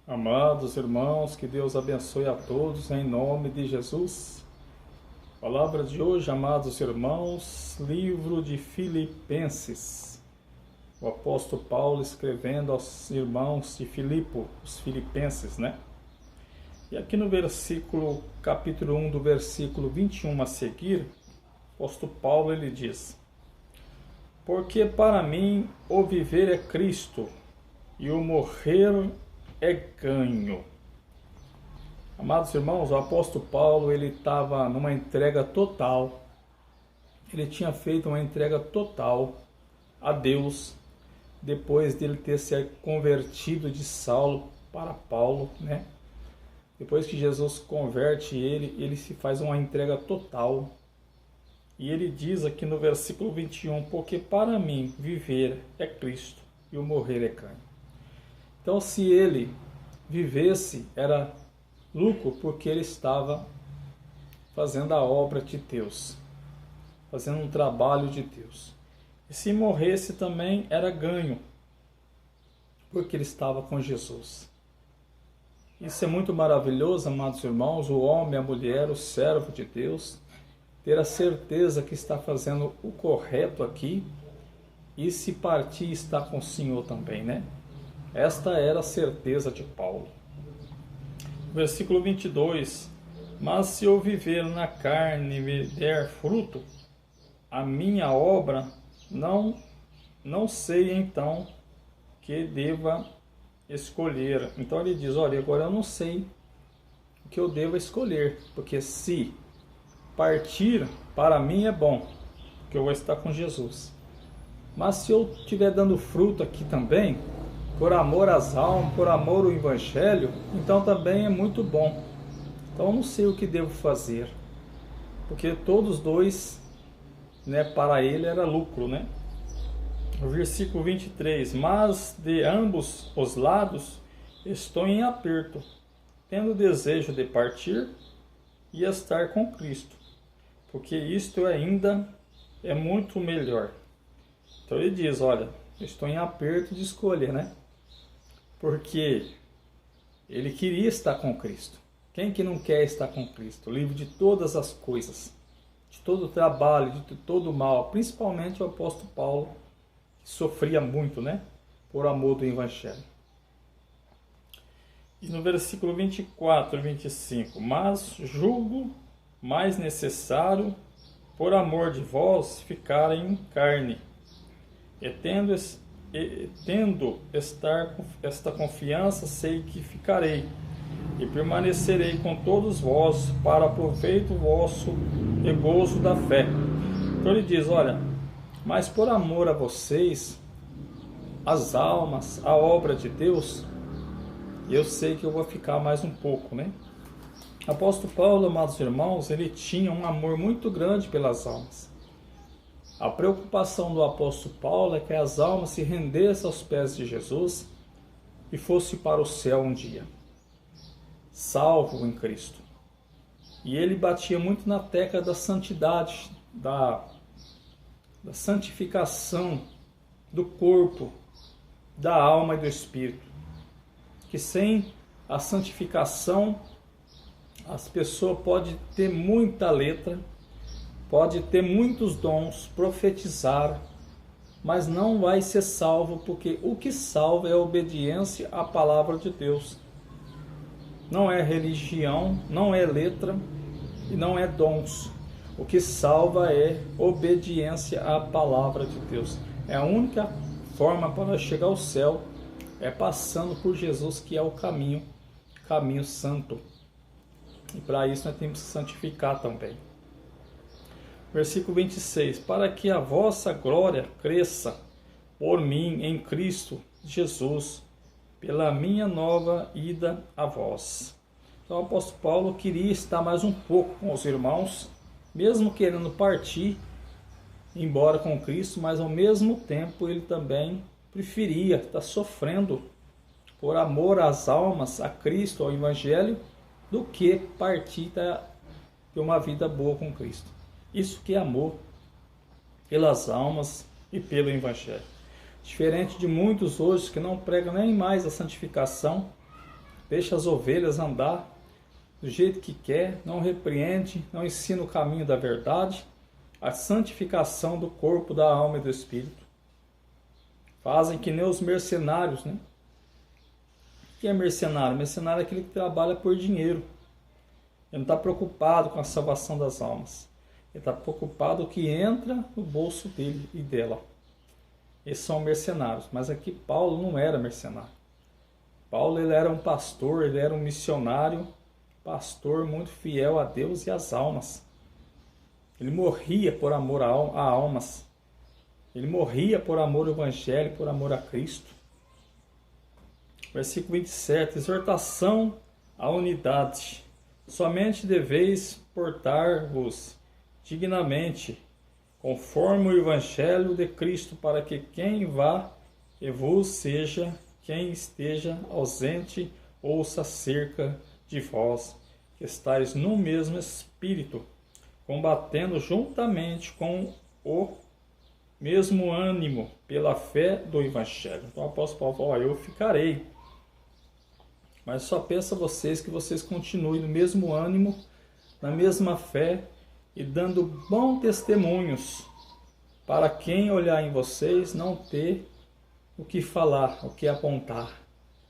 Amados irmãos, que Deus abençoe a todos em nome de Jesus. Palavra de hoje, amados irmãos, livro de Filipenses. O apóstolo Paulo escrevendo aos irmãos de Filipe, os filipenses, né? E aqui no capítulo 1, do versículo 21 a seguir, o apóstolo Paulo ele diz: Porque para mim o viver é Cristo e o morrer é ganho. Amados irmãos, o apóstolo Paulo ele estava numa entrega total. Ele tinha feito uma entrega total a Deus depois dele ter se convertido de Saulo para Paulo, né? Depois que Jesus converte ele se faz uma entrega total. E ele diz aqui no versículo 21, porque para mim viver é Cristo e o morrer é ganho. Então, se ele vivesse, era lucro, porque ele estava fazendo a obra de Deus, fazendo um trabalho de Deus. E se morresse também, era ganho, porque ele estava com Jesus. Isso é muito maravilhoso, amados irmãos, o homem, a mulher, o servo de Deus, ter a certeza que está fazendo o correto aqui, e se partir, está com o Senhor também, né? Esta era a certeza de Paulo. Versículo 22. Mas se eu viver na carne e me der fruto, a minha obra, não sei então que deva escolher. Então ele diz, olha, agora eu não sei o que eu devo escolher, porque se partir, para mim é bom, porque eu vou estar com Jesus. Mas se eu estiver dando fruto aqui também, por amor às almas, por amor ao Evangelho, então também é muito bom. Então eu não sei o que devo fazer, porque todos dois, né, para ele era lucro, né? O versículo 23, mas de ambos os lados estou em aperto, tendo desejo de partir e estar com Cristo, porque isto ainda é muito melhor. Então ele diz, olha, estou em aperto de escolha, né? Porque ele queria estar com Cristo. Quem que não quer estar com Cristo? Livre de todas as coisas, de todo o trabalho, de todo o mal, principalmente o apóstolo Paulo, que sofria muito, né? Por amor do Evangelho. E no versículo 24 e 25, mas julgo mais necessário, por amor de vós, ficar em carne, e tendo esta confiança, sei que ficarei e permanecerei com todos vós para proveito vosso e gozo da fé. Então ele diz, olha, mas por amor a vocês, as almas, a obra de Deus, eu sei que eu vou ficar mais um pouco, né? Apóstolo Paulo, amados irmãos, ele tinha um amor muito grande pelas almas. A preocupação do apóstolo Paulo é que as almas se rendessem aos pés de Jesus e fosse para o céu um dia, salvo em Cristo. E ele batia muito na tecla da santidade, da santificação do corpo, da alma e do espírito. Que sem a santificação, as pessoas podem ter muita letra, pode ter muitos dons, profetizar, mas não vai ser salvo, porque o que salva é a obediência à palavra de Deus. Não é religião, não é letra e não é dons. O que salva é obediência à palavra de Deus. É a única forma para chegar ao céu, é passando por Jesus, que é o caminho santo. E para isso nós temos que santificar também. Versículo 26, para que a vossa glória cresça por mim em Cristo Jesus, pela minha nova ida a vós. Então o apóstolo Paulo queria estar mais um pouco com os irmãos, mesmo querendo partir, embora com Cristo, mas ao mesmo tempo ele também preferia estar sofrendo por amor às almas, a Cristo, ao Evangelho, do que partir ter uma vida boa com Cristo. Isso que é amor pelas almas e pelo Evangelho. Diferente de muitos hoje que não pregam nem mais a santificação, deixa as ovelhas andar do jeito que quer, não repreende, não ensina o caminho da verdade, a santificação do corpo, da alma e do espírito. Fazem que nem os mercenários, né? O que é mercenário? Mercenário é aquele que trabalha por dinheiro. Ele não está preocupado com a salvação das almas. Ele está preocupado com o que entra no bolso dele e dela. Esses são mercenários. Mas aqui Paulo não era mercenário. Paulo ele era um pastor, ele era um missionário, pastor muito fiel a Deus e às almas. Ele morria por amor a almas. Ele morria por amor ao Evangelho, por amor a Cristo. Versículo 27. Exortação à unidade. Somente deveis portar-vos dignamente, conforme o Evangelho de Cristo, para que quem vá e vos seja, quem esteja ausente, ouça acerca de vós, que estáis no mesmo espírito, combatendo juntamente com o mesmo ânimo pela fé do Evangelho. Então o apóstolo Paulo fala, eu ficarei. Mas só peço a vocês que vocês continuem no mesmo ânimo, na mesma fé e dando bons testemunhos, para quem olhar em vocês não ter o que falar, o que apontar,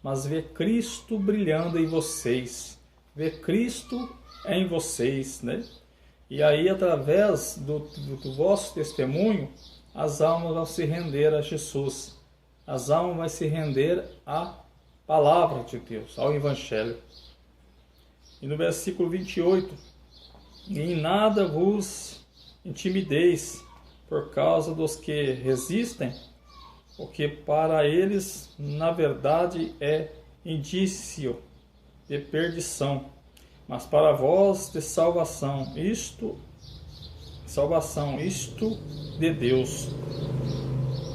mas ver Cristo brilhando em vocês, ver Cristo em vocês, né? E aí, através do vosso testemunho, as almas vão se render a Jesus, as almas vão se render a palavra de Deus, ao Evangelho. E no versículo 28, e em nada vos intimideis por causa dos que resistem, porque para eles, na verdade, é indício de perdição, mas para vós de salvação, isto de Deus.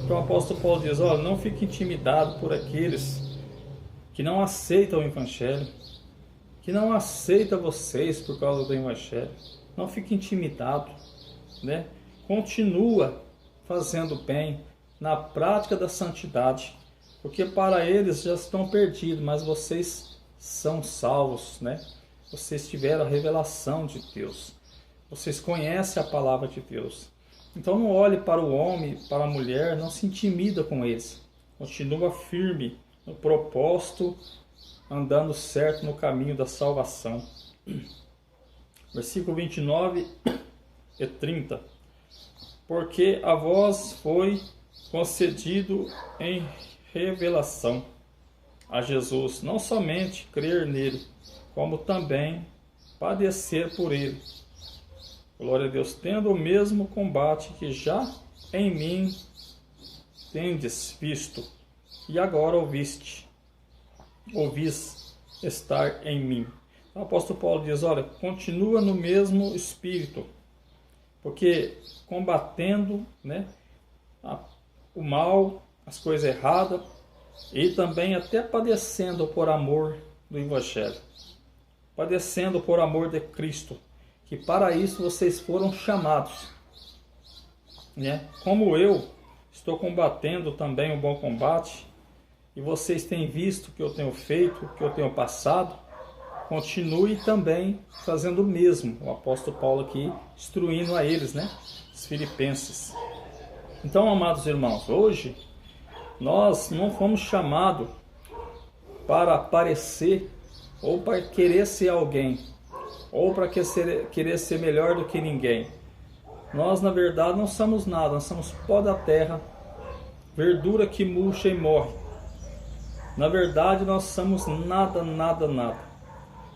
Então o apóstolo Paulo diz, olha, não fique intimidado por aqueles que não aceitam o Evangelho, que não aceitam vocês por causa do Evangelho. Não fique intimidado, né? Continua fazendo bem na prática da santidade, porque para eles já estão perdidos, mas vocês são salvos, né? Vocês tiveram a revelação de Deus, vocês conhecem a palavra de Deus. Então não olhe para o homem, para a mulher, não se intimida com eles, continua firme no propósito, andando certo no caminho da salvação. Versículo 29 e 30. Porque a vós foi concedido em revelação a Jesus, não somente crer nele, como também padecer por ele. Glória a Deus, tendo o mesmo combate que já em mim tendes visto, e agora ouvis estar em mim. O apóstolo Paulo diz, olha, continua no mesmo espírito, porque combatendo, né, o mal, as coisas erradas, e também até padecendo por amor do Evangelho, padecendo por amor de Cristo, que para isso vocês foram chamados, né? Como eu estou combatendo também o bom combate, e vocês têm visto o que eu tenho feito, o que eu tenho passado, continue também fazendo o mesmo. O apóstolo Paulo aqui instruindo a eles, né? Os filipenses. Então, amados irmãos, hoje nós não fomos chamados para aparecer ou para querer ser alguém, ou para querer ser melhor do que ninguém. Nós, na verdade, não somos nada, nós somos pó da terra, verdura que murcha e morre. Na verdade, nós somos nada, nada, nada.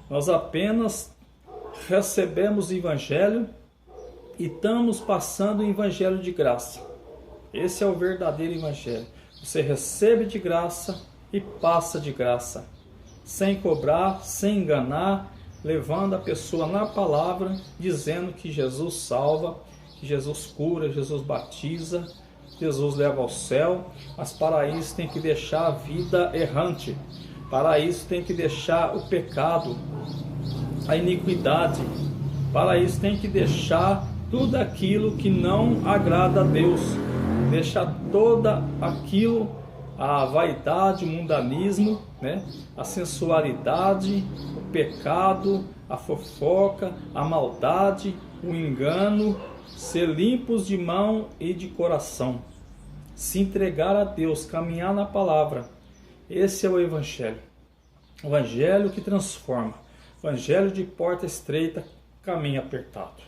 Nós apenas recebemos o Evangelho e estamos passando o Evangelho de graça. Esse é o verdadeiro Evangelho. Você recebe de graça e passa de graça, sem cobrar, sem enganar, levando a pessoa na palavra, dizendo que Jesus salva, que Jesus cura, Jesus batiza, Jesus leva ao céu, mas para isso tem que deixar a vida errante, para isso tem que deixar o pecado, a iniquidade, para isso tem que deixar tudo aquilo que não agrada a Deus, deixar todo aquilo a vaidade, o mundanismo, né? A sensualidade, o pecado, a fofoca, a maldade, o engano, ser limpos de mão e de coração, se entregar a Deus, caminhar na palavra. Esse é o Evangelho. O Evangelho que transforma. O Evangelho de porta estreita, caminho apertado.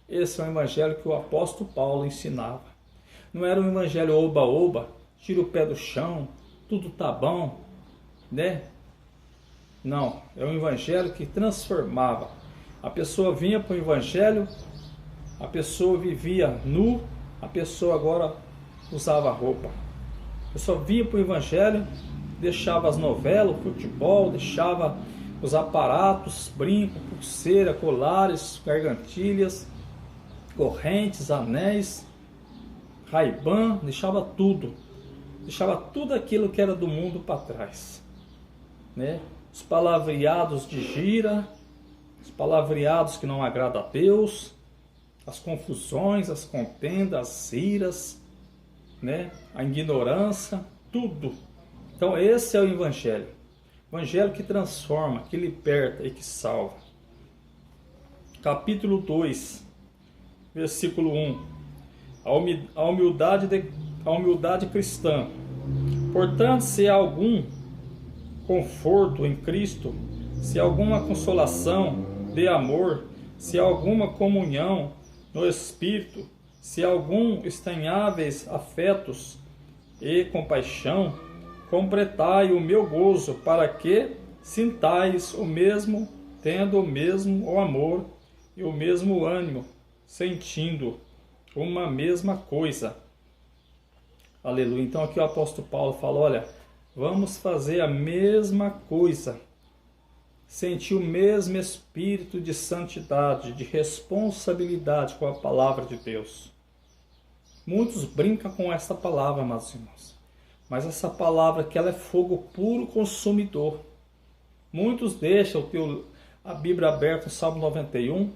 Esse é o Evangelho que o apóstolo Paulo ensinava. Não era um Evangelho oba-oba, tira o pé do chão, tudo tá bom, né? Não, é um Evangelho que transformava. A pessoa vinha para o Evangelho, a pessoa vivia nu, a pessoa agora usava roupa. A pessoa vinha para o Evangelho, deixava as novelas, o futebol, deixava os aparatos, brinco, pulseira, colares, gargantilhas, correntes, anéis, Ray-Ban, deixava tudo aquilo que era do mundo para trás, né? Os palavreados de gira, os palavreados que não agradam a Deus, as confusões, as contendas, as iras, né? A ignorância, tudo. Então esse é o Evangelho. O Evangelho que transforma, que liberta e que salva. Capítulo 2, versículo 1. A humildade cristã. Portanto, se há algum conforto em Cristo, se há alguma consolação de amor, se há alguma comunhão no Espírito, se há algum estranháveis afetos e compaixão, completai o meu gozo, para que sintais o mesmo, tendo o mesmo amor e o mesmo ânimo, sentindo uma mesma coisa. Aleluia. Então aqui o apóstolo Paulo fala, olha, vamos fazer a mesma coisa, sentir o mesmo espírito de santidade, de responsabilidade com a palavra de Deus. Muitos brincam com essa palavra, meus irmãos, mas essa palavra que ela é fogo puro consumidor. Muitos deixam a Bíblia aberta no Salmo 91,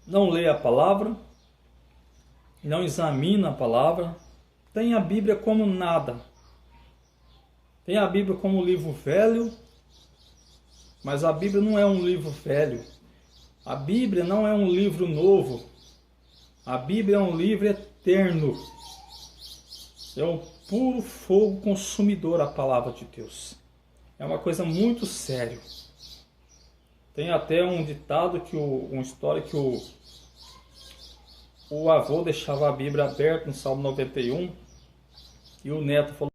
não lê a palavra, não examina a palavra, tem a Bíblia como nada. Tem a Bíblia como um livro velho, mas a Bíblia não é um livro velho. A Bíblia não é um livro novo. A Bíblia é um livro eterno. É um puro fogo consumidor a palavra de Deus. É uma coisa muito séria. Tem até um ditado, uma história que o avô deixava a Bíblia aberta no Salmo 91 e o neto falou: